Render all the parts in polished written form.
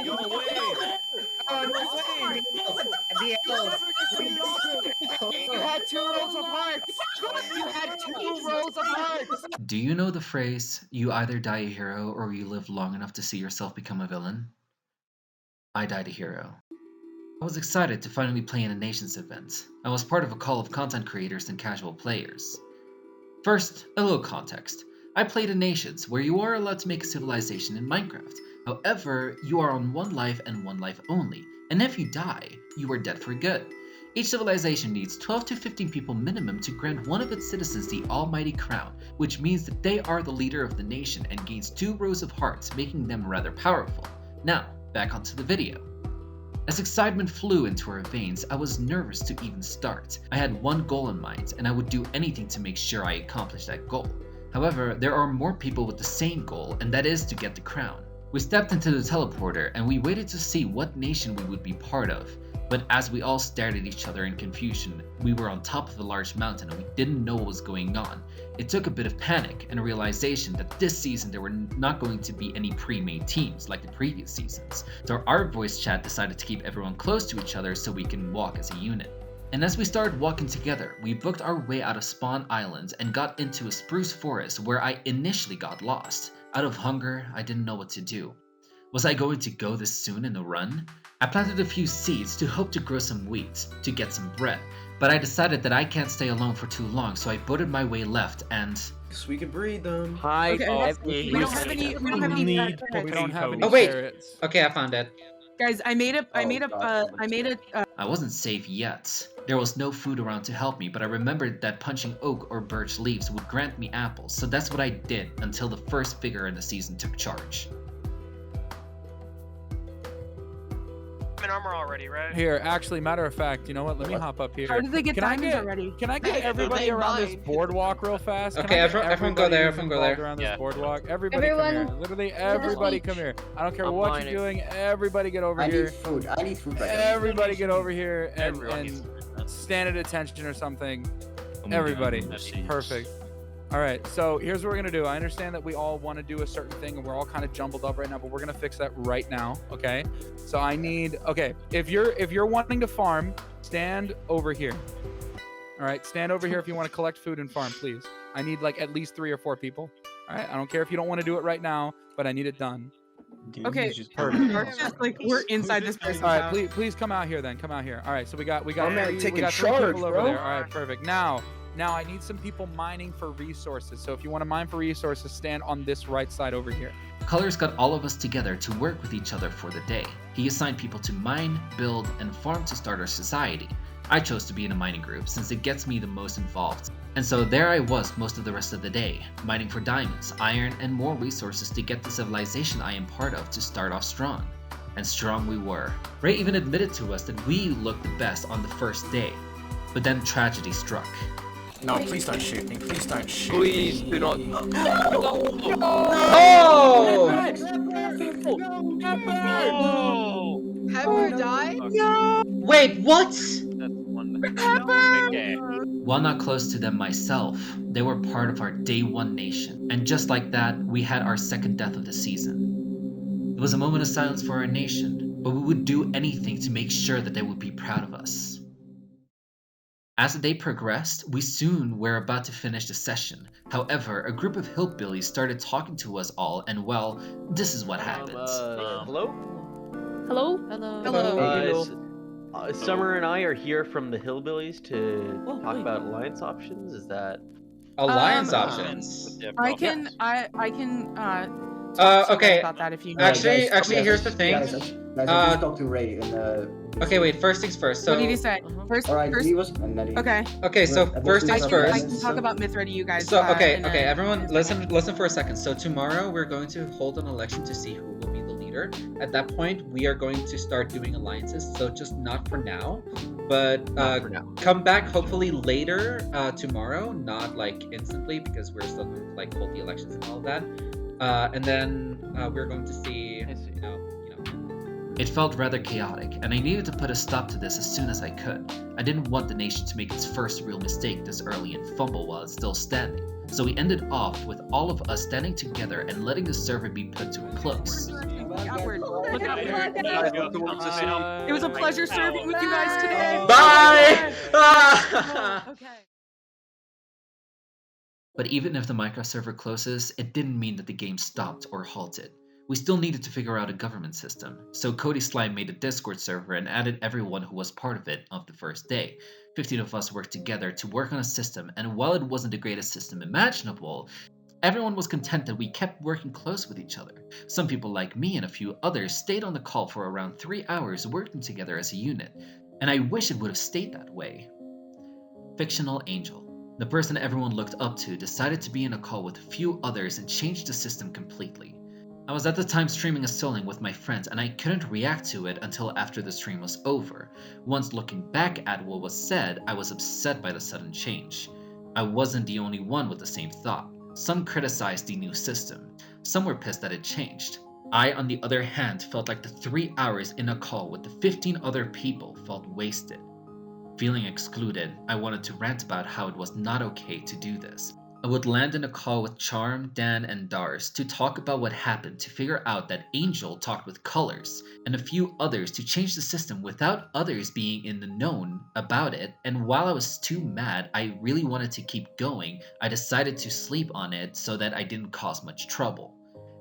You had 2 rows of hearts. You had 2 rows of hearts. Do you know the phrase, you either die a hero or you live long enough to see yourself become a villain? I died a hero. I was excited to finally play in a Nations event. I was part of a call of content creators and casual players. First, a little context. I played in Nations, where you are allowed to make a civilization in Minecraft. However, you are on 1 life and 1 life only, and if you die, you are dead for good. Each civilization needs 12 to 15 people minimum to grant one of its citizens the almighty crown, which means that they are the leader of the nation and gains 2 rows of hearts, making them rather powerful. Now, back onto the video. As excitement flew into our veins, I was nervous to even start. I had one goal in mind, and I would do anything to make sure I accomplished that goal. However, there are more people with the same goal, and that is to get the crown. We stepped into the teleporter, and we waited to see what nation we would be part of. But as we all stared at each other in confusion, we were on top of a large mountain and we didn't know what was going on. It took a bit of panic and a realization that this season there were not going to be any pre-made teams like the previous seasons. So our voice chat decided to keep everyone close to each other so we can walk as a unit. And as we started walking together, we booked our way out of Spawn Islands and got into a spruce forest where I initially got lost. Out of hunger, I didn't know what to do. Was I going to go this soon in a run? I planted a few seeds to hope to grow some wheat, to get some bread, but I decided that I can't stay alone for too long, so I booted my way left and... So we can breed them. Hi, we don't have any Oh oh wait! carrots. Okay, I found it. Guys, I made it. I wasn't safe yet. There was no food around to help me, but I remembered that punching oak or birch leaves would grant me apples, so that's what I did until the first figure in the season took charge. I'm in armor already, right? Here, actually, matter of fact, you know what? Let me hop up here. How did they get diamonds already? Can I get everybody around this boardwalk real fast? Okay, everyone go there. Everyone go there. Around this boardwalk. Everybody come here. Literally, everybody come here. I don't care what you're doing. Everybody get over here. I need food. Everybody get over here and stand at attention or something. Everybody. Perfect. All right, so here's what we're gonna do. I understand that we all want to do a certain thing and we're all kind of jumbled up right now, but we're gonna fix that right now, okay? So I need, okay, if you're wanting to farm, stand over here. All right, stand over here if you want to collect food and farm, please. I need like at least 3 or 4 people. All right, I don't care if you don't want to do it right now, but I need it done. Okay, perfect. like we're inside this person's All right, house. please come out here then. Come out here. All right, so we got Oh, man, we taking got 3 charge, people over bro. there. All right, perfect. Now I need some people mining for resources. So if you want to mine for resources, stand on this right side over here. Colors got all of us together to work with each other for the day. He assigned people to mine, build, and farm to start our society. I chose to be in a mining group since it gets me the most involved. And so there I was most of the rest of the day, mining for diamonds, iron, and more resources to get the civilization I am part of to start off strong. And strong we were. Ray even admitted to us that we looked the best on the first day. But then tragedy struck. No, please don't shoot me. Please don't shoot me. Please do not. Oh! Have you died? Wait, what? That's one. While not close to them myself, they were part of our Day 1 nation. And just like that, we had our second death of the season. It was a moment of silence for our nation, but we would do anything to make sure that they would be proud of us. As the day progressed, we soon were about to finish the session. However, a group of hillbillies started talking to us all, and well, this is what happened. Hello? Hello? Hello. Summer and I are here from the Hillbillies to talk about alliance options. Is that Alliance options? I can Okay. about that if you Actually, here's the thing. Guys, I just talked to Ray in the... Okay, wait, first things first. So, what did he say? First, Alright, first he was... And then he... okay. so first I things can first. talk about Mithra to you guys. So, okay, everyone, listen for a second. So tomorrow we're going to hold an election to see who will be the leader. At that point, we are going to start doing alliances. So just not for now, but come back hopefully later tomorrow, not like instantly because we're still going to like hold the elections and all of that. And then we're going to see, you know. It felt rather chaotic, and I needed to put a stop to this as soon as I could. I didn't want the nation to make its first real mistake this early and fumble while it's still standing. So we ended off with all of us standing together and letting the server be put to a close. It was a pleasure serving with you guys today. Bye! Okay. But even if the Minecraft server closes, it didn't mean that the game stopped or halted. We still needed to figure out a government system, so Cody Slime made a Discord server and added everyone who was part of it of the first day. 15 of us worked together to work on a system, and while it wasn't the greatest system imaginable, everyone was content that we kept working close with each other. Some people like me and a few others stayed on the call for around 3 hours working together as a unit, and I wish it would have stayed that way. Fictional Angel. The person everyone looked up to decided to be in a call with a few others and changed the system completely. I was at the time streaming a Soling with my friends and I couldn't react to it until after the stream was over. Once looking back at what was said, I was upset by the sudden change. I wasn't the only one with the same thought. Some criticized the new system. Some were pissed that it changed. I, on the other hand, felt like the 3 hours in a call with the 15 other people felt wasted. Feeling excluded, I wanted to rant about how it was not okay to do this. I would land in a call with Charm, Dan, and Dars to talk about what happened to figure out that Angel talked with Colors, and a few others to change the system without others being in the known about it, and while I was too mad I really wanted to keep going, I decided to sleep on it so that I didn't cause much trouble.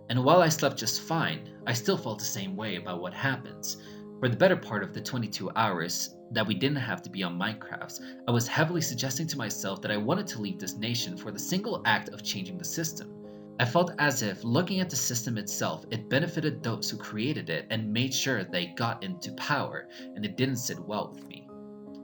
And while I slept just fine, I still felt the same way about what happened. For the better part of the 22 hours that we didn't have to be on Minecraft, I was heavily suggesting to myself that I wanted to leave this nation for the single act of changing the system. I felt as if, looking at the system itself, it benefited those who created it and made sure they got into power, and it didn't sit well with me.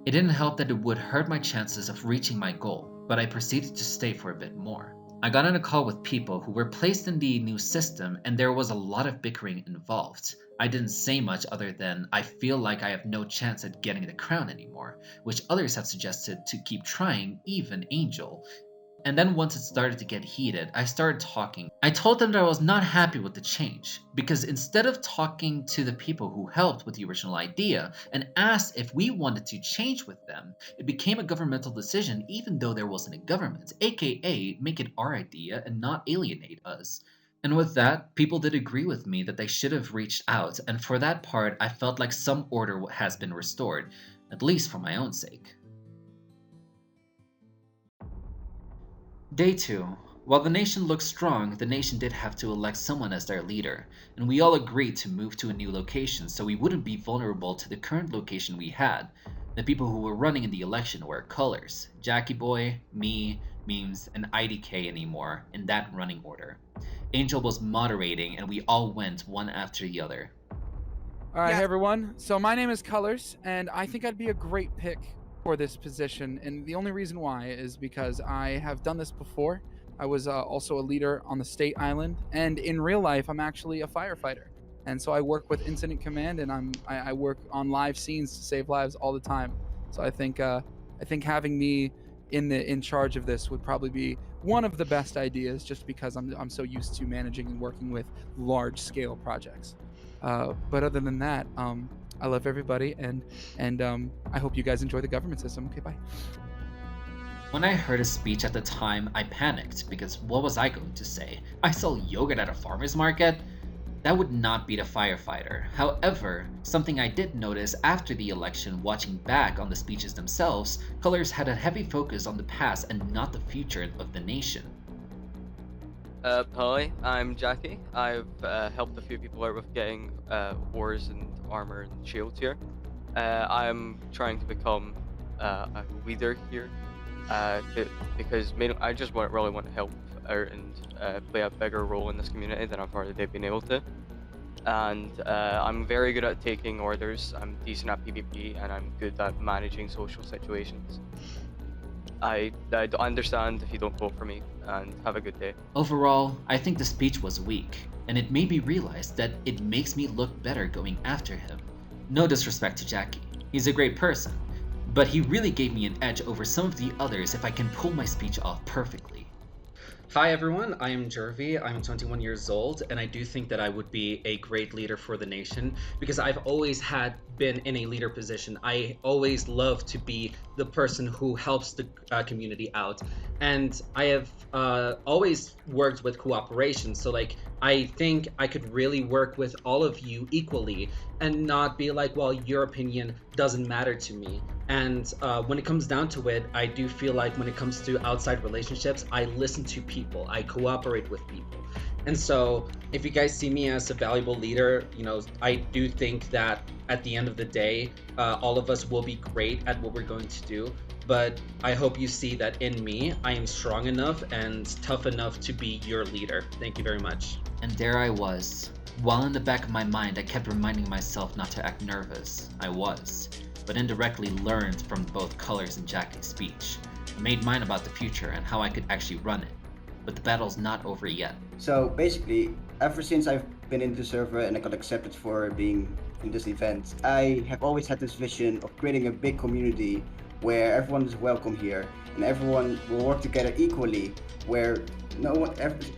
It didn't help that it would hurt my chances of reaching my goal, but I proceeded to stay for a bit more. I got on a call with people who were placed in the new system and there was a lot of bickering involved. I didn't say much other than I feel like I have no chance at getting the crown anymore, which others have suggested to keep trying, even Angel. And then once it started to get heated, I started talking. I told them that I was not happy with the change, because instead of talking to the people who helped with the original idea and asked if we wanted to change with them, it became a governmental decision even though there wasn't a government, aka make it our idea and not alienate us. And with that, people did agree with me that they should have reached out, and for that part I felt like some order has been restored, at least for my own sake. Day 2. While the nation looked strong, the nation did have to elect someone as their leader, and we all agreed to move to a new location so we wouldn't be vulnerable to the current location we had. The people who were running in the election were Colors, Jackie Boy, me, Memes, and IDK anymore, in that running order. Angel was moderating and we all went one after the other. Alright, hey everyone. So my name is Colors, and I think I'd be a great pick for this position, and the only reason why is because I have done this before. I was also a leader on the state island, and in real life I'm actually a firefighter, and so I work with incident command, and I work on live scenes to save lives all the time. So I think having me in charge of this would probably be one of the best ideas, just because I'm so used to managing and working with large scale projects. But other than that, I love everybody, and I hope you guys enjoy the government system. Okay, bye. When I heard his speech at the time, I panicked, because what was I going to say? I sell yogurt at a farmer's market? That would not beat a firefighter. However, something I did notice after the election, watching back on the speeches themselves, Colors had a heavy focus on the past and not the future of the nation. Hi, I'm Jackie. I've helped a few people out with getting ores and armor and shields here. I'm trying to become a leader here because I just really want to help out and play a bigger role in this community than I've already been able to. And I'm very good at taking orders, I'm decent at PvP, and I'm good at managing social situations. I understand if you don't vote for me, and have a good day. Overall, I think the speech was weak, and it made me realize that it makes me look better going after him. No disrespect to Jackie, he's a great person, but he really gave me an edge over some of the others if I can pull my speech off perfectly. Hi everyone, I am Jervy. I'm 21 years old, and I do think that I would be a great leader for the nation because I've always been in a leader position. I always love to be the person who helps the community out, and I have always worked with cooperation. So like, I think I could really work with all of you equally and not be like, well, your opinion doesn't matter to me. And when it comes down to it, I do feel like when it comes to outside relationships, I listen to people, I cooperate with people. And so if you guys see me as a valuable leader, you know, I do think that at the end of the day, all of us will be great at what we're going to do. But I hope you see that in me, I am strong enough and tough enough to be your leader. Thank you very much. And there I was. While in the back of my mind, I kept reminding myself not to act nervous. I was. But indirectly learned from both Colors and Jackie's speech. I made mine about the future and how I could actually run it. But the battle's not over yet. So basically, ever since I've been in the server and I got accepted for being in this event, I have always had this vision of creating a big community where everyone is welcome here and everyone will work together equally, where no one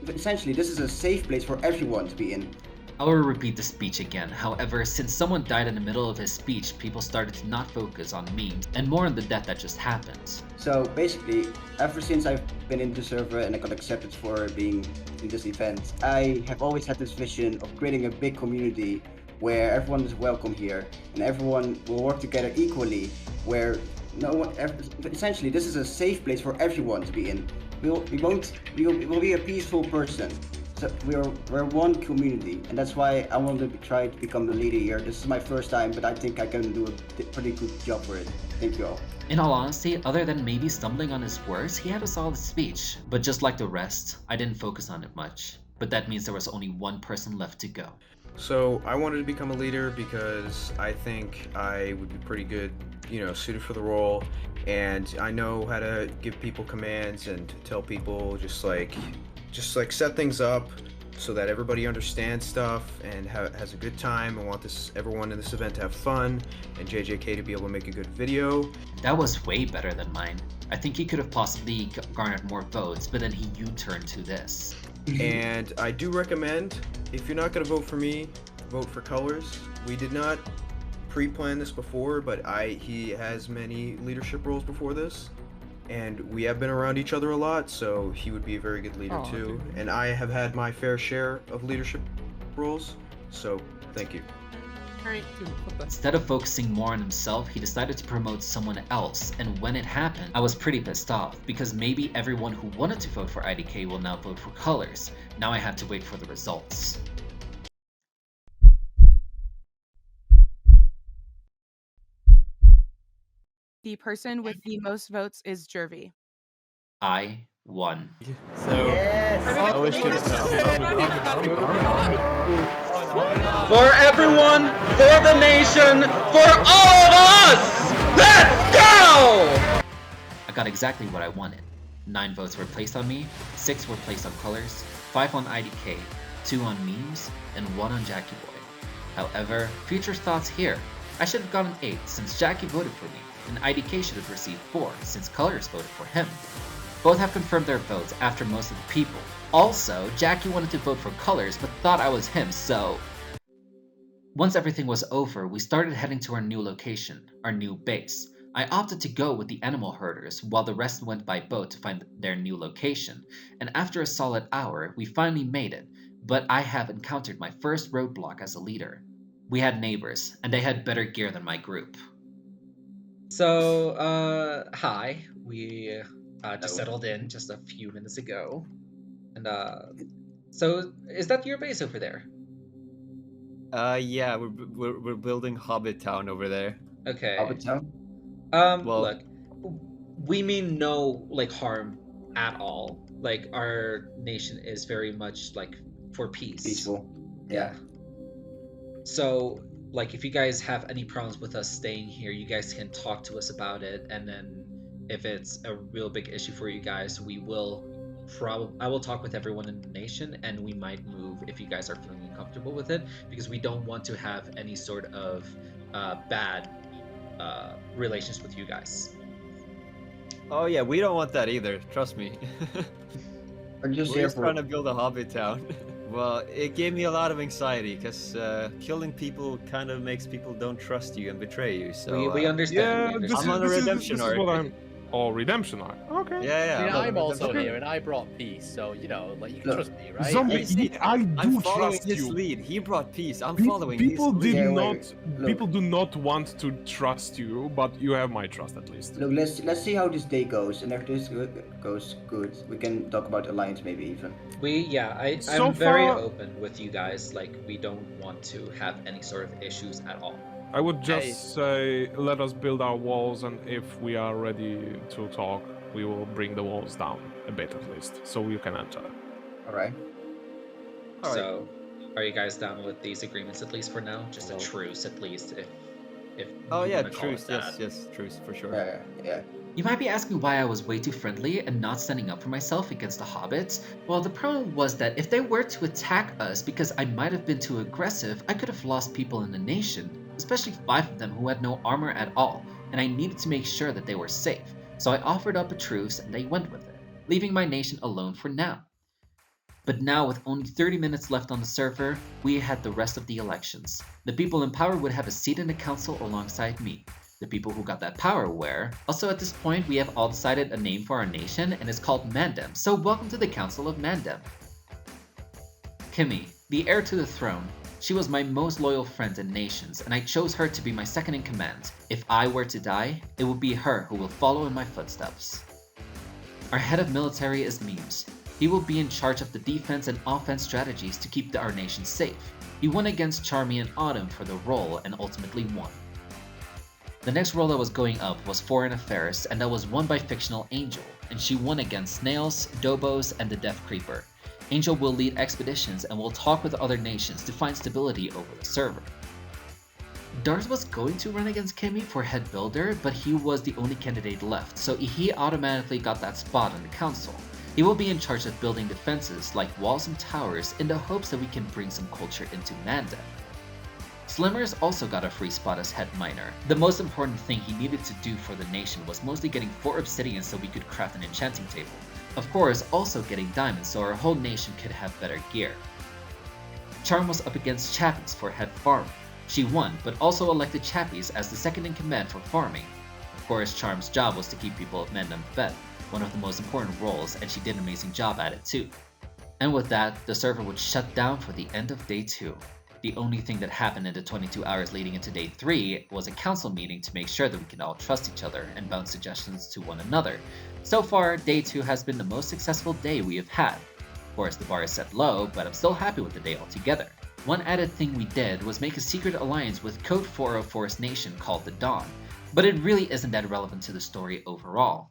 essentially this is a safe place for everyone to be in. I will repeat the speech again. However, since someone died in the middle of his speech, people started to not focus on memes and more on the death that just happened. So basically, ever since I've been in the server and I got accepted for being in this event, I have always had this vision of creating a big community where everyone is welcome here and everyone will work together equally, where no one essentially this is a safe place for everyone to be in. We will be a peaceful person. So we're one community, and that's why I want to try to become the leader here. This is my first time, but I think I can do a pretty good job for it. Thank you all. In all honesty, other than maybe stumbling on his words, he had a solid speech. But just like the rest, I didn't focus on it much. But that means there was only one person left to go. So I wanted to become a leader because I think I would be pretty good, suited for the role, and I know how to give people commands and tell people just like set things up so that everybody understands stuff and has a good time. I want everyone in this event to have fun and JJK to be able to make a good video. That was way better than mine. I think he could have possibly garnered more votes, but then he U-turned to this. And I do recommend, if you're not going to vote for me, vote for Colors. We did not pre-plan this before, but he has many leadership roles before this. And we have been around each other a lot, so he would be a very good leader too. Dude. And I have had my fair share of leadership roles, so thank you. Alright, dude, what the... Instead of focusing more on himself, he decided to promote someone else, and when it happened, I was pretty pissed off, because maybe everyone who wanted to vote for IDK will now vote for Colors. Now I have to wait for the results. The person with the most votes is Jervy. I won. So, I wish you For everyone, for the nation, for all of us! Let's go! I got exactly what I wanted. 9 votes were placed on me, 6 were placed on Colors, 5 on IDK, 2 on memes, and 1 on Jackie Boy. However, future thoughts here. I should have gotten 8 since Jackie voted for me, and IDK should have received 4 since Colors voted for him. Both have confirmed their votes after most of the people. Also, Jackie wanted to vote for Colors but thought I was him, so... Once everything was over, we started heading to our new location, our new base. I opted to go with the animal herders while the rest went by boat to find their new location, and after a solid hour, we finally made it, but I have encountered my first roadblock as a leader. We had neighbors, and they had better gear than my group. So, hi. We just settled in just a few minutes ago. And, so, is that your base over there? Yeah, we're building Hobbit Town over there. Okay. Hobbit Town? Well, look, we mean no, harm at all. Our nation is very much, for peace. Peaceful. Yeah. So, if you guys have any problems with us staying here, you guys can talk to us about it, and then if it's a real big issue for you guys, I will talk with everyone in the nation, and we might move if you guys are feeling uncomfortable with it, because we don't want to have any sort of bad relations with you guys. oh yeah, we don't want that either. Trust me. Or just We're here just for... trying to build a hobbit town. Well, it gave me a lot of anxiety because killing people kind of makes people don't trust you and betray you. So we understand. Yeah, I'm on a redemption arc. What I'm... Oh, redemption arc. Okay. Yeah. I mean, I'm on a also redemption here, arc. and I brought peace, so you know, like you can Look, trust me, right? Zombie, I do I'm following trust his you. lead. He brought peace. I'm Pe- following people his did lead. not. People do not want to trust you, but you have my trust at least. Look, let's see how this day goes, and if this goes good, we can talk about alliance maybe even. I'm very open with you guys. Like, we don't want to have any sort of issues at all. I would just say, let us build our walls, and if we are ready to talk, we will bring the walls down a bit at least, so you can enter. Alright. So, are you guys down with these agreements at least for now? Just a truce at least, if Oh you yeah, wanna call it truce. that. Yes, truce for sure. Yeah. You might be asking why I was way too friendly and not standing up for myself against the hobbits. Well, the problem was that if they were to attack us because I might have been too aggressive, I could have lost people in the nation, especially 5 of them who had no armor at all, and I needed to make sure that they were safe. So I offered up a truce and they went with it, leaving my nation alone for now. But now, with only 30 minutes left on the server, we had the rest of the elections. The people in power would have a seat in the council alongside me. The people who got that power were... Also, at this point, we have all decided a name for our nation, and it's called Mandem, so welcome to the Council of Mandem. Kimi, the heir to the throne. She was my most loyal friend in nations, and I chose her to be my second in command. If I were to die, it would be her who will follow in my footsteps. Our head of military is Memes. He will be in charge of the defense and offense strategies to keep our nation safe. He won against Charmy and Autumn for the role and ultimately won. The next role that was going up was Foreign Affairs, and that was won by fictional Angel, and she won against Snails, Dobos, and TheDeafCreeper. Angel will lead expeditions and will talk with other nations to find stability over the server. Darth was going to run against Kimi for head builder, but he was the only candidate left, so he automatically got that spot on the council. He will be in charge of building defenses like walls and towers in the hopes that we can bring some culture into Mandem. Slimmers also got a free spot as head miner. The most important thing he needed to do for the nation was mostly getting 4 obsidian so we could craft an enchanting table. Of course, also getting diamonds so our whole nation could have better gear. Charm was up against Chappies for head farm. She won, but also elected Chappies as the second in command for farming. Of course, Charm's job was to keep people of Mandem fed, one of the most important roles, and she did an amazing job at it too. And with that, the server would shut down for the end of day 2. The only thing that happened in the 22 hours leading into day 3 was a council meeting to make sure that we can all trust each other and bounce suggestions to one another. So far, day 2 has been the most successful day we have had. Of course, the bar is set low, but I'm still happy with the day altogether. One added thing we did was make a secret alliance with Code 404's nation called the Dawn, but it really isn't that relevant to the story overall.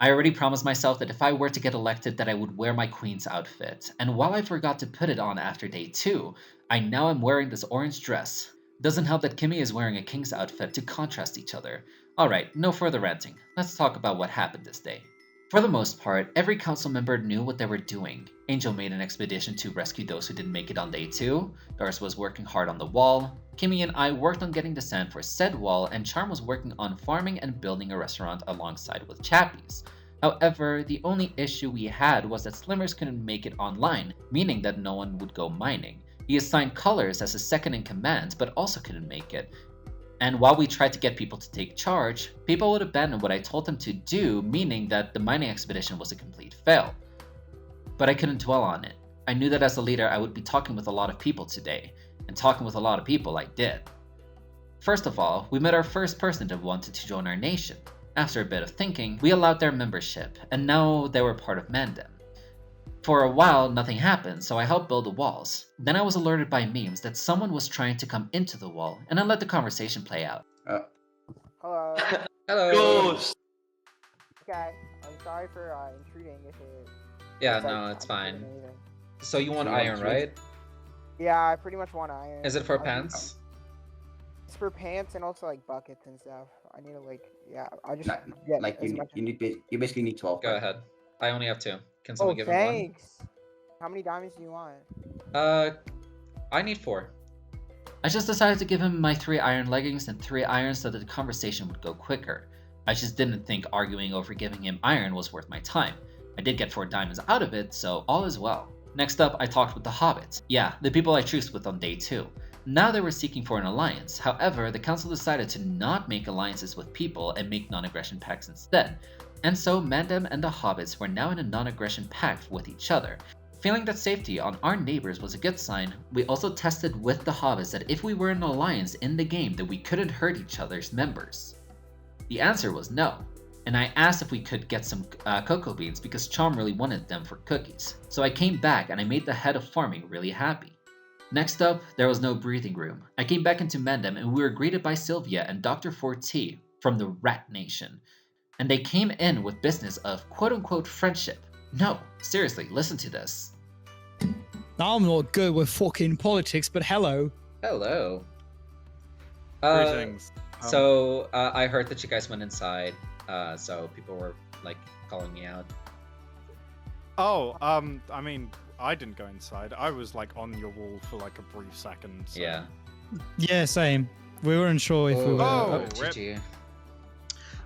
I already promised myself that if I were to get elected that I would wear my queen's outfit, and while I forgot to put it on after day 2, I now am wearing this orange dress. Doesn't help that Kimi is wearing a king's outfit to contrast each other. Alright, no further ranting, let's talk about what happened this day. For the most part, every council member knew what they were doing. Angel made an expedition to rescue those who didn't make it on day 2, Darce was working hard on the wall, Kimi and I worked on getting the sand for said wall, and Charm was working on farming and building a restaurant alongside with Chappies. However, the only issue we had was that Slimmers couldn't make it online, meaning that no one would go mining. He assigned Colors as his second in command, but also couldn't make it. And while we tried to get people to take charge, people would abandon what I told them to do, meaning that the mining expedition was a complete fail. But I couldn't dwell on it. I knew that as a leader I would be talking with a lot of people today, and talking with a lot of people I did. First of all, we met our first person that wanted to join our nation. After a bit of thinking, we allowed their membership, and now they were part of Mandem. For a while, nothing happened, so I helped build the walls. Then I was alerted by memes that someone was trying to come into the wall, and I let the conversation play out. Hello. Hello. Ghost. Okay, I'm sorry for intruding if it... Yeah, no, it's fine. So you want iron, right? Yeah, I pretty much want iron. Is it for pants? It's for pants and also like buckets and stuff. I need to I just you basically need 12. Go ahead. I only have 2. Can someone give me 1? Thanks. How many diamonds do you want? I need 4. I just decided to give him my 3 iron leggings and 3 iron so that the conversation would go quicker. I just didn't think arguing over giving him iron was worth my time. I did get 4 diamonds out of it, so all is well. Next up, I talked with the hobbits. Yeah, the people I truced with on day 2. Now they were seeking for an alliance. However, the council decided to not make alliances with people and make non-aggression pacts instead. And so Mandem and the hobbits were now in a non-aggression pact with each other. Feeling that safety on our neighbors was a good sign, we also tested with the hobbits that if we were in an alliance in the game that we couldn't hurt each other's members. The answer was no. And I asked if we could get some cocoa beans because Chom really wanted them for cookies. So I came back and I made the head of farming really happy. Next up, there was no breathing room. I came back into Mandem and we were greeted by Sylvia and Dr. 4T from the Rat Nation. And they came in with business of quote-unquote friendship. No, seriously, listen to this. I'm not good with fucking politics, but hello. Hello. Greetings. So I heard that you guys went inside. So people were like calling me out. Oh, I mean, I didn't go inside. I was like on your wall for like a brief second. So. Yeah. Yeah, same. We weren't sure if we were. Oh, GG.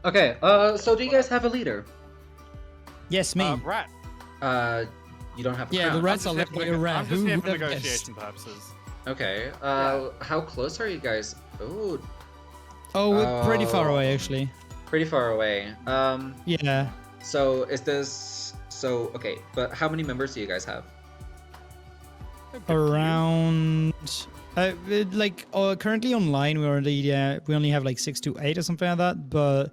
Okay, so do you guys have a leader? Yes, me. Rat. You don't have a Yeah, crown. the rats are led by a rat. I'm just Who here would for have guessed? negotiation purposes. Okay, how close are you guys? Ooh. Oh, we're pretty far away, actually. Pretty far away. Yeah. So is this... So, okay, but how many members do you guys have? Around... currently online, we only have like 6 to 8 or something like that, but...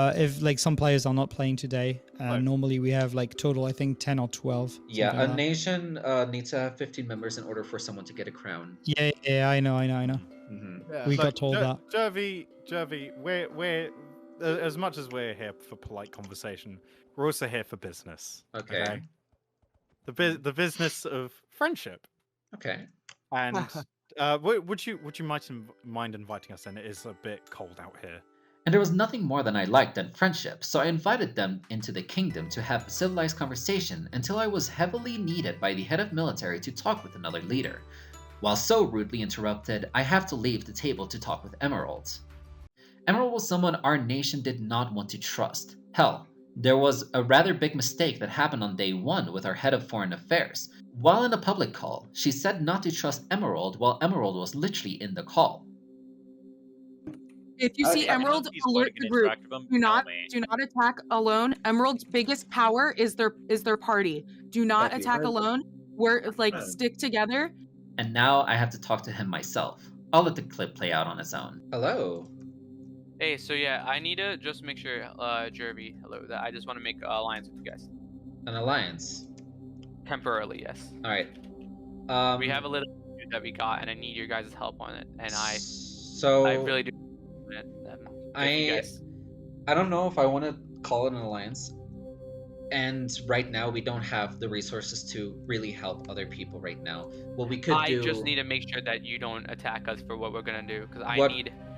if like some players are not playing today, normally we have like total, I think 10 or 12. Yeah, a nation needs to have 15 members in order for someone to get a crown. Yeah, I know. Mm-hmm. Yeah, we got told that. Jervy, we're as much as we're here for polite conversation, we're also here for business. Okay. The business of friendship. Okay. And would you mind inviting us in? It is a bit cold out here. And there was nothing more than I liked than friendship, so I invited them into the kingdom to have a civilized conversation until I was heavily needed by the head of military to talk with another leader. While so rudely interrupted, I have to leave the table to talk with Emerald. Emerald was someone our nation did not want to trust. Hell, there was a rather big mistake that happened on day 1 with our head of foreign affairs. While in a public call, she said not to trust Emerald while Emerald was literally in the call. If you see Emerald, alert the group. Do not attack alone. Emerald's biggest power is their party. Do not attack alone. We're stick together. And now I have to talk to him myself. I'll let the clip play out on its own. Hello. Hey, so yeah, I need to just make sure, Jervy, hello, that I just want to make an alliance with you guys. An alliance? Temporarily, yes. Alright. We have a little that we got, and I need your guys' help on it, and I really do. I don't know if I want to call it an alliance. And right now we don't have the resources to really help other people right now. What we could do... I just need to make sure that you don't attack us for what we're gonna do, because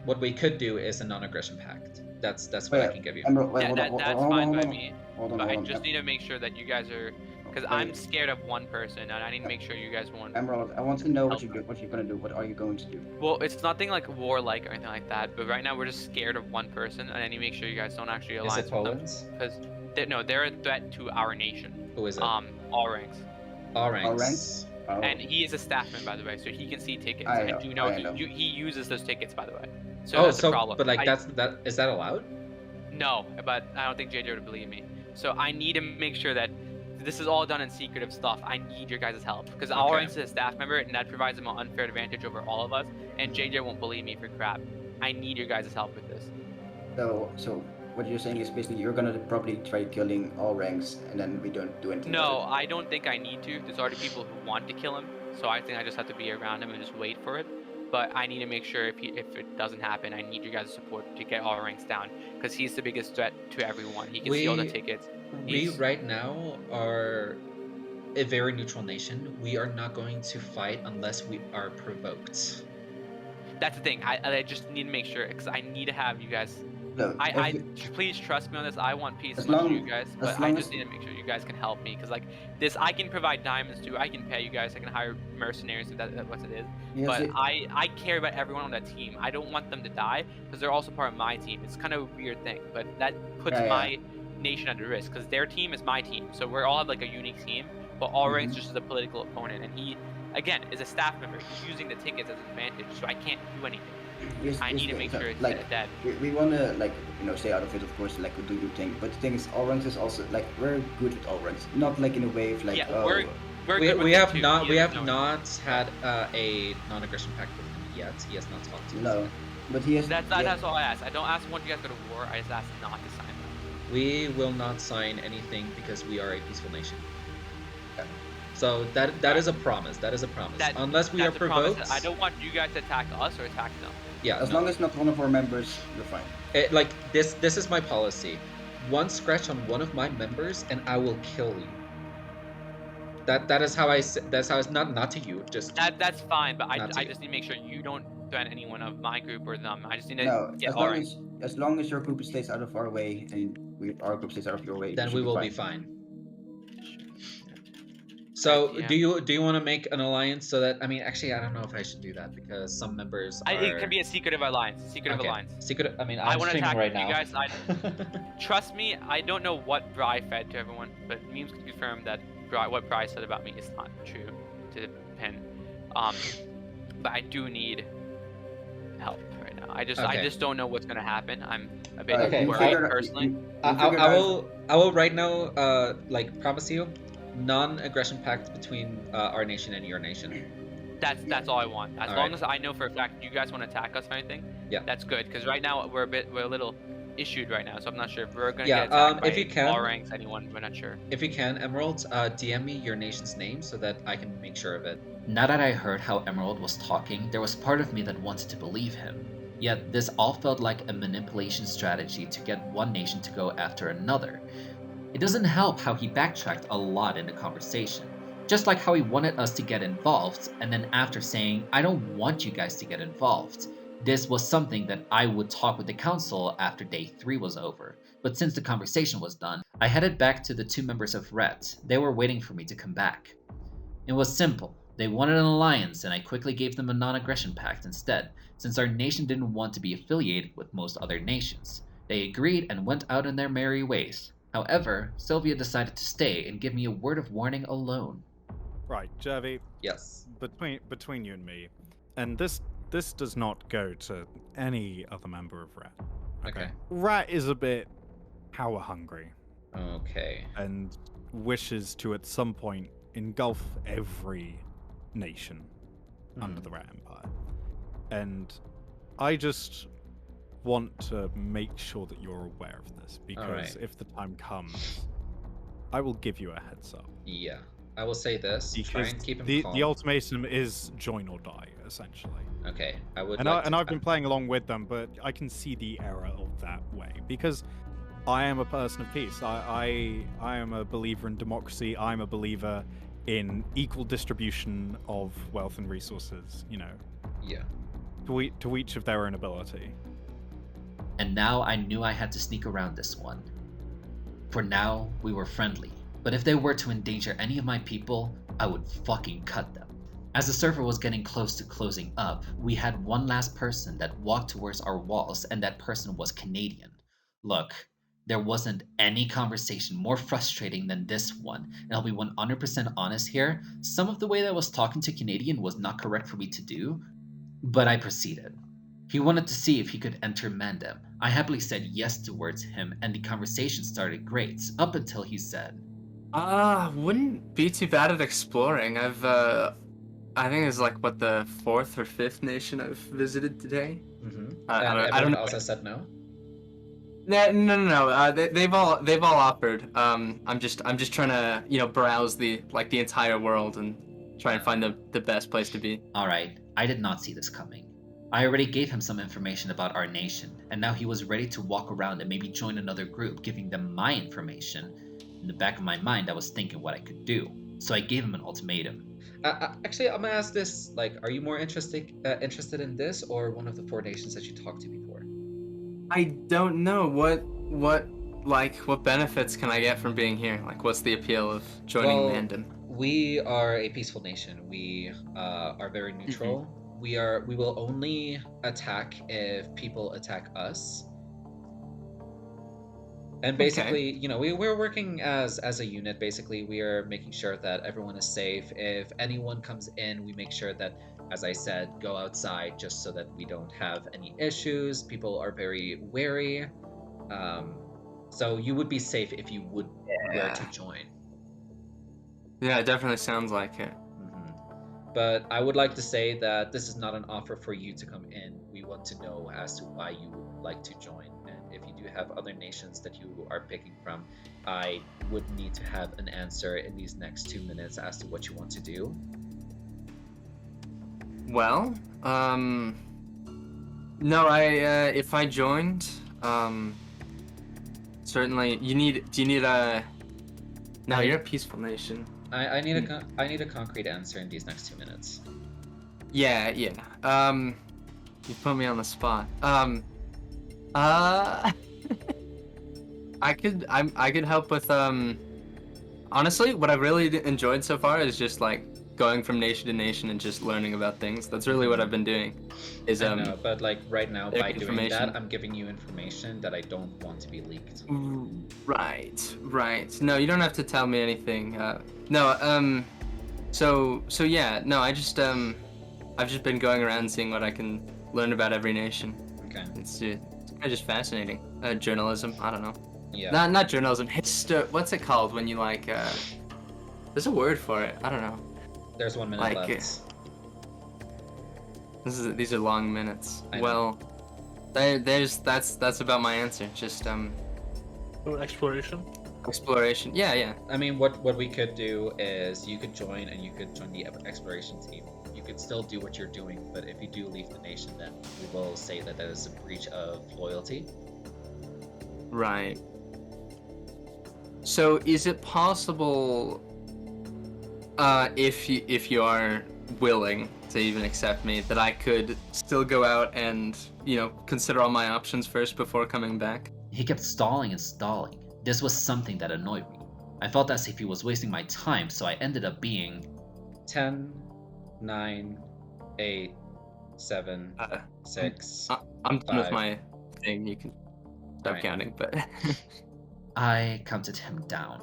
What we could do is a non-aggression pact. That's what I can give you. That's fine by me. But I just need to make sure that you guys are... Because I'm scared of one person, and I need to make sure you guys won't... Emerald, I want to know what you're gonna do. What are you going to do? Well, it's nothing like warlike or anything like that, but right now we're just scared of one person, and I need to make sure you guys don't actually align with them. Because they're a threat to our nation. Who is it? All ranks. All ranks. Oh. And he is a staffman, by the way, so he can see tickets. I do know he uses those tickets, by the way. So that's the problem. But like is that allowed? No, but I don't think JJ would believe me. So I need to make sure that this is all done in secretive stuff. I need your guys' help because All Ranks is a staff member, and that provides him an unfair advantage over all of us. And JJ won't believe me for crap. I need your guys' help with this. So what you're saying is basically you're gonna probably try killing All Ranks, and then we don't do anything. No, I don't think I need to. There's already people who want to kill him, so I think I just have to be around him and just wait for it. But I need to make sure if it doesn't happen, I need your guys' support to get All Ranks down because he's the biggest threat to everyone. He can see all the tickets. We right now are a very neutral nation. We are not going to fight unless we are provoked. That's the thing. I just need to make sure because I need to have you guys. Look, please trust me on this. I want peace as much as you guys, but I just need to make sure you guys can help me because like this, I can provide diamonds too. I can pay you guys. I can hire mercenaries if that's what it is. Yes, but I care about everyone on that team. I don't want them to die because they're also part of my team. It's kind of a weird thing, but that puts nation under risk because their team is my team. So we all have like a unique team, but all ranks just as a political opponent. And he, again, is a staff member. He's using the tickets as an advantage, so I can't do anything. I need to make sure it's dead. We want to stay out of it, of course, like do your thing. But the thing is, all ranks is also like we're good with all ranks, not like in a way of like. Yeah, we have not had a non-aggression pact with him yet. He has not talked to us. No, but he has. That's all I ask. I don't ask when you guys go to war. I just ask not to sign them. We will not sign anything because we are a peaceful nation. So that is a promise. That is a promise. Unless we are provoked. I don't want you guys to attack us or attack them. Yeah. As long as not one of our members, you're fine. Like this is my policy. One scratch on one of my members, and I will kill you. That is how I. That's how it's not to you. Just that's fine. But I just need to make sure you don't threaten anyone of my group or them. I just need to get all right. As long as your group stays out of our way and our group stays out of your way, then we will be fine. So do you want to make an alliance so that actually I don't know if I should do that because some members are... It can be a secretive alliance. Alliance. I want to attack right now. You guys. Trust me, I don't know what Bri fed to everyone, but memes can confirm that what Bri said about me is not true to Pin. But I do need help right now. I just don't know what's gonna happen. I'm a bit worried personally. I will right now promise you non-aggression pact between our nation and your nation. That's all I want. As long as I know for a fact you guys want to attack us or anything, that's good. Because right now we're a little issued right now, so I'm not sure if we're gonna get attacked by all ranks, anyone. We're not sure. If you can, Emerald, DM me your nation's name so that I can make sure of it. Now that I heard how Emerald was talking, there was part of me that wanted to believe him. Yet this all felt like a manipulation strategy to get one nation to go after another. It doesn't help how he backtracked a lot in the conversation. Just like how he wanted us to get involved, and then after saying, I don't want you guys to get involved. This was something that I would talk with the council after day 3 was over, but since the conversation was done, I headed back to the 2 members of Red. They were waiting for me to come back. It was simple. They wanted an alliance, and I quickly gave them a non-aggression pact instead, since our nation didn't want to be affiliated with most other nations. They agreed and went out in their merry ways. However, Sylvia decided to stay and give me a word of warning alone. Right, Jervy. Yes. Between you and me, and this does not go to any other member of Rat. Okay. Rat is a bit power hungry. Okay. And wishes to at some point engulf every nation under the Rat Empire. And I just want to make sure that you're aware of this, because if the time comes, I will give you a heads up. Yeah, I will say this. Try and keep him calm. The ultimatum is join or die, essentially. Okay, I would. I've been playing along with them, but I can see the error of that way because I am a person of peace. I am a believer in democracy. I'm a believer in equal distribution of wealth and resources. Yeah. To each of their own ability. And now I knew I had to sneak around this one. For now, we were friendly, but if they were to endanger any of my people, I would fucking cut them. As the server was getting close to closing up, we had one last person that walked towards our walls, and that person was Canadian. Look, there wasn't any conversation more frustrating than this one, and I'll be 100% honest here, some of the way that I was talking to Canadian was not correct for me to do, but I proceeded. He wanted to see if he could enter Mandem. I happily said yes towards him, and the conversation started great, up until he said, wouldn't be too bad at exploring. I think it's like, the 4th or 5th nation I've visited today? Mm-hmm. I don't know. Else has said no? No. They've all offered. I'm just trying to, browse the entire world and try and find the best place to be. Alright, I did not see this coming. I already gave him some information about our nation, and now he was ready to walk around and maybe join another group, giving them my information. In the back of my mind, I was thinking what I could do, so I gave him an ultimatum. Actually, I'm gonna ask this, are you more interested in this or one of the 4 nations that you talked to before? I don't know. What benefits can I get from being here? What's the appeal of joining Mandem? We are a peaceful nation. We are very neutral. Mm-hmm. We will only attack if people attack us. And basically, you know, we're working as a unit. Basically, we are making sure that everyone is safe. If anyone comes in, we make sure that, as I said, go outside just so that we don't have any issues. People are very wary. So you would be safe if you were to join. Yeah, it definitely sounds like it. But I would like to say that this is not an offer for you to come in. We want to know as to why you would like to join. And if you do have other nations that you are picking from, I would need to have an answer in these next 2 minutes as to what you want to do. Well, no, if I joined, certainly, do you need a, no, you're a peaceful nation. I need a concrete answer in these next 2 minutes. Yeah. You put me on the spot. I could help with, honestly, what I've really enjoyed so far is just like going from nation to nation and just learning about things. That's really what I've been doing. Is I know, but like right now, by doing information. that, I'm giving you information that I don't want to be leaked. Right. No, you don't have to tell me anything. So yeah, no, I've just been going around seeing what I can learn about every nation. Okay. It's kind of just fascinating. Journalism, I don't know. Yeah. Not journalism. What's it called when you like? There's a word for it. I don't know. There's 1 minute left. These are long minutes. I know. Well, that's about my answer. Just Exploration. Exploration. Yeah. I mean, what we could do is you could join and you could join the exploration team. You could still do what you're doing, but if you do leave the nation, then we will say that is a breach of loyalty. Right. So is it possible, if you are willing to even accept me, that I could still go out and, you know, consider all my options first before coming back? He kept stalling and stalling. This was something that annoyed me. I felt as if he was wasting my time, so I ended up being 10, 9, 8, 7, 6. I'm done with 5. my thing. You can stop counting, but I counted him down.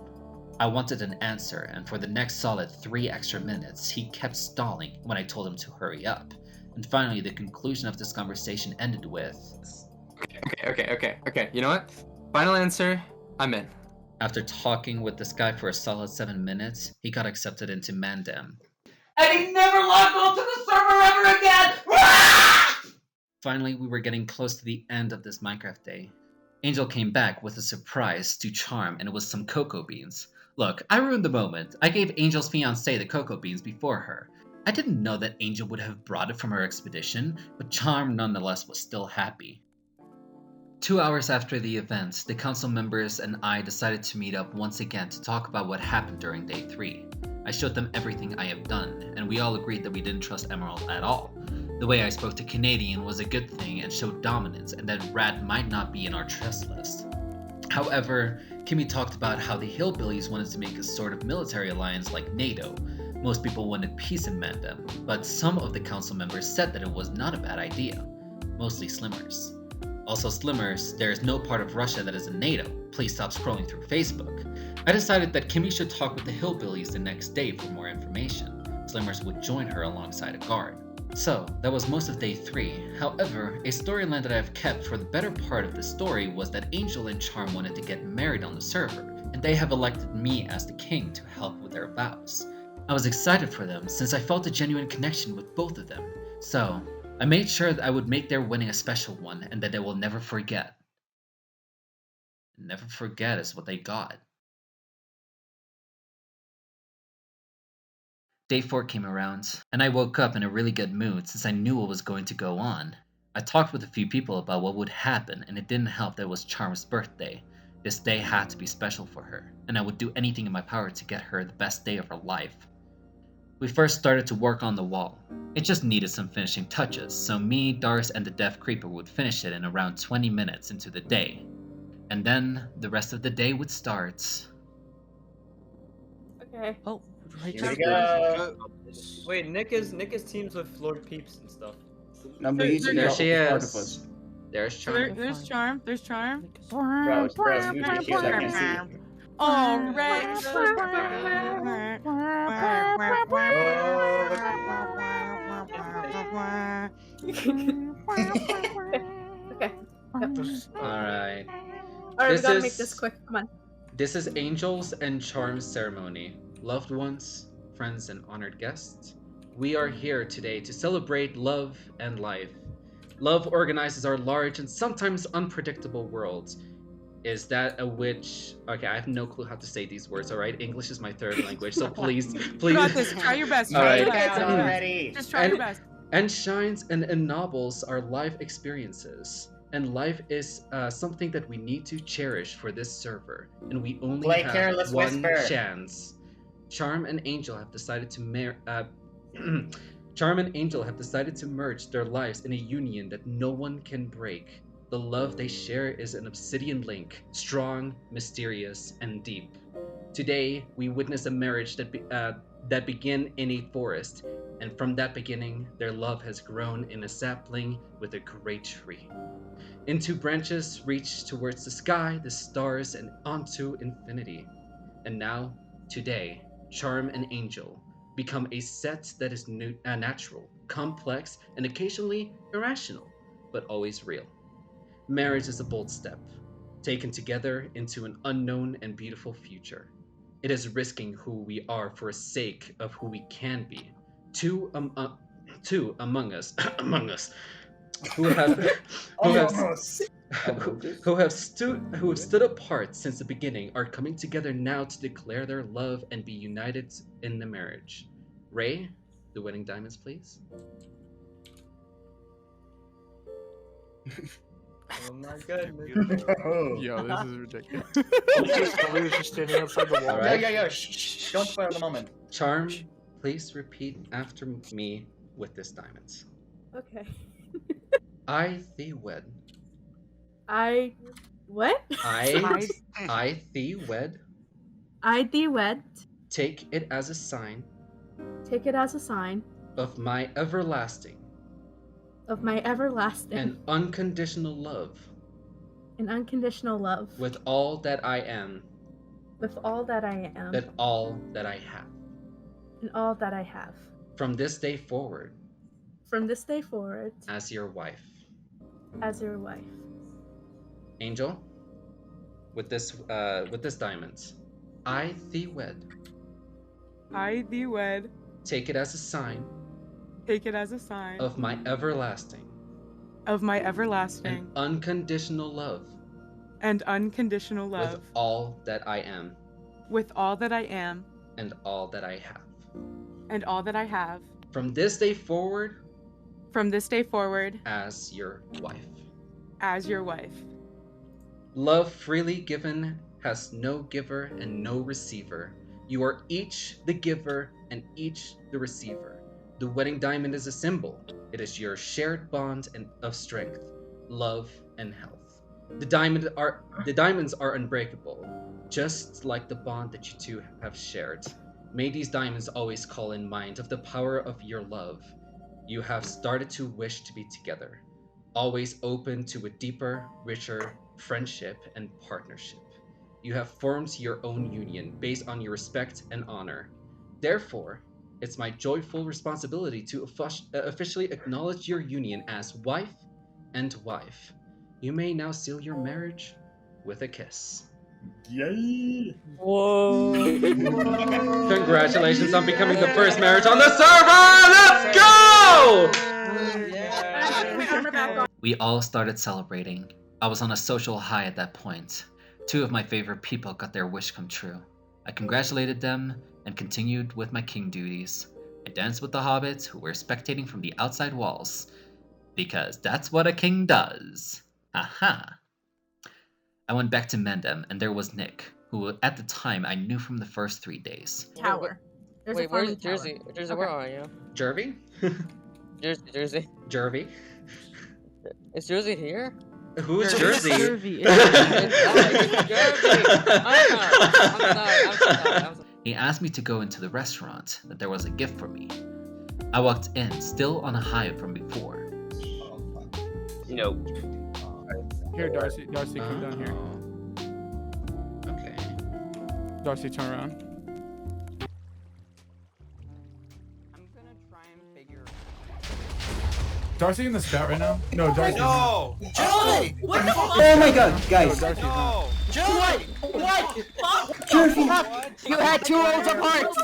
I wanted an answer, and for the next solid 3 extra minutes, he kept stalling when I told him to hurry up. And finally, the conclusion of this conversation ended with... Okay. You know what? Final answer, I'm in. After talking with this guy for a solid 7 minutes, he got accepted into Mandam. And he never logged onto the server ever again! Finally, we were getting close to the end of this Minecraft day. Angel came back with a surprise to Charm, and it was some cocoa beans. Look, I ruined the moment. I gave Angel's fiancé the cocoa beans before her. I didn't know that Angel would have brought it from her expedition, but Charm nonetheless was still happy. 2 hours after the event, the council members and I decided to meet up once again to talk about what happened during day 3. I showed them everything I have done, and we all agreed that we didn't trust Emerald at all. The way I spoke to Canadian was a good thing and showed dominance, and that Rat might not be in our trust list. However, Kimi talked about how the Hillbillies wanted to make a sort of military alliance like NATO. Most people wanted peace in Mandam, but some of the council members said that it was not a bad idea. Mostly Slimmers. Also Slimmers, there is no part of Russia that is in NATO. Please stop scrolling through Facebook. I decided that Kimi should talk with the Hillbillies the next day for more information. Slimmers would join her alongside a guard. So, that was most of day 3. However, a storyline that I have kept for the better part of the story was that Angel and Charm wanted to get married on the server, and they have elected me as the king to help with their vows. I was excited for them since I felt a genuine connection with both of them, so I made sure that I would make their wedding a special one and that they will never forget. Never forget is what they got. Day 4 came around, and I woke up in a really good mood since I knew what was going to go on. I talked with a few people about what would happen, and it didn't help that it was Charm's birthday. This day had to be special for her, and I would do anything in my power to get her the best day of her life. We first started to work on the wall. It just needed some finishing touches, so me, Dars, and the TheDeafCreeper would finish it in around 20 minutes into the day. And then, the rest of the day would start. Okay. Oh, right. Wait, Nick is teams with Lord Peeps and stuff. No, but he's There she part of is. us. There's So Charm. there's Charm. There's Charm. Bros, you should hear that music. All right. Okay. Alright. Alright, we gotta make this quick. Come on. This is Angels and Charms ceremony. Loved ones, friends, and honored guests, we are here today to celebrate love and life. Love organizes our large and sometimes unpredictable world. Is that a witch? Okay, I have no clue how to say these words, alright? English is my third language, so please. You got this. Try your best. All right. Just try your best. And shines and ennobles our life experiences. And life is something that we need to cherish for this server. And we only Play have Careless one Whisper. chance. Charm and Angel have decided to Charm and Angel have decided to merge their lives in a union that no one can break. The love they share is an obsidian link, strong, mysterious, and deep. Today, we witness a marriage that began in a forest, and from that beginning, their love has grown in a sapling with a great tree. Into branches reach towards the sky, the stars, and onto infinity. And now, today, Charm and Angel become a set that is natural, complex, and occasionally irrational, but always real. Marriage is a bold step, taken together into an unknown and beautiful future. It is risking who we are for the sake of who we can be. Two among us, who have stood apart since the beginning, are coming together now to declare their love and be united in the marriage. Ray, the wedding diamonds, please. Oh my goodness. Yo, this is ridiculous. Somebody was just standing outside the wall. All right. Yo, shh, don't spoil the moment. Charm, please repeat after me with this diamonds. Okay. I thee wed. What? I thee wed. I thee wed. Take it as a sign Take it as a sign of my everlasting of my everlasting and unconditional love and unconditional love with all that I am with all that I am and all that I have. and all that I have. From this day forward, From this day forward, as your wife. as your wife. Angel, with this diamonds, I thee wed. I thee wed. Take it as a sign Take it as a sign of my everlasting of my everlasting and unconditional love and unconditional love with all that I am with all that I am and all that I have. and all that I have. From this day forward, From this day forward, as your wife. as your wife. Love freely given has no giver and no receiver. You are each the giver and each the receiver. The wedding diamond is a symbol. It is your shared bond of strength, love, and health. The diamonds are unbreakable, just like the bond that you two have shared. May these diamonds always call in mind of the power of your love. You have started to wish to be together, always open to a deeper, richer friendship and partnership. You have formed your own union based on your respect and honor. Therefore, it's my joyful responsibility to officially acknowledge your union as wife and wife. You may now seal your marriage with a kiss. Yay! Whoa! Congratulations on becoming the first marriage on the server! Let's go! We all started celebrating. I was on a social high at that point. Two of my favorite people got their wish come true. I congratulated them and continued with my king duties. I danced with the hobbits who were spectating from the outside walls, because that's what a king does. Aha! I went back to Mendham, and there was Nick, who at the time I knew from the first 3 days. Tower. Wait, where's Jersey? Jersey, where are you? Jervy? Jersey. Jervy? Is Jersey here? Who's Jersey? Jervy. He asked me to go into the restaurant, that there was a gift for me. I walked in, still on a high from before. You know, Here, Darcy, come down here. Okay. Darcy, turn around. I'm gonna try and figure. Darcy in the scout right now? No, Darcy. No! Joey! What the fuck? Oh my god, guys! No, Darcy's not. What? Jervy! You had 2 rolls of hearts!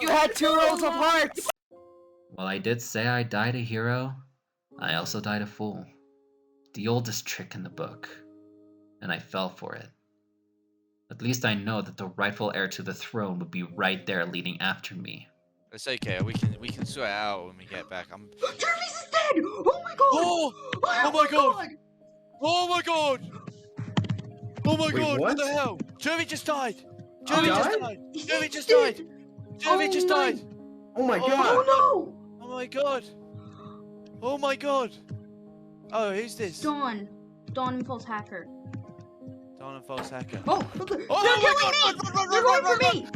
You had 2 rolls of hearts! While I did say I died a hero, I also died a fool. The oldest trick in the book. And I fell for it. At least I know that the rightful heir to the throne would be right there leading after me. It's okay. We can sort it out when we get back. Jervy's is dead! Oh my god! Oh! Oh my god! Oh my god! Oh my god! What the hell? Jervy just died! Jervy just died! Jervy just died! Jervy just died! Oh my god! Oh no! Oh my god! Oh my god! Oh, who's this? Dawn and False Hacker. Dawn and False Hacker. Oh, they're killing me! They're going for me!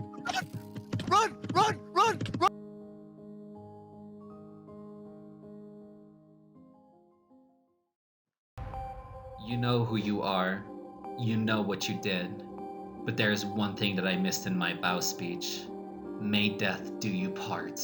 Run! Run! Run! Run! You know who you are. You know what you did. But there is one thing that I missed in my bow speech. May death do you part.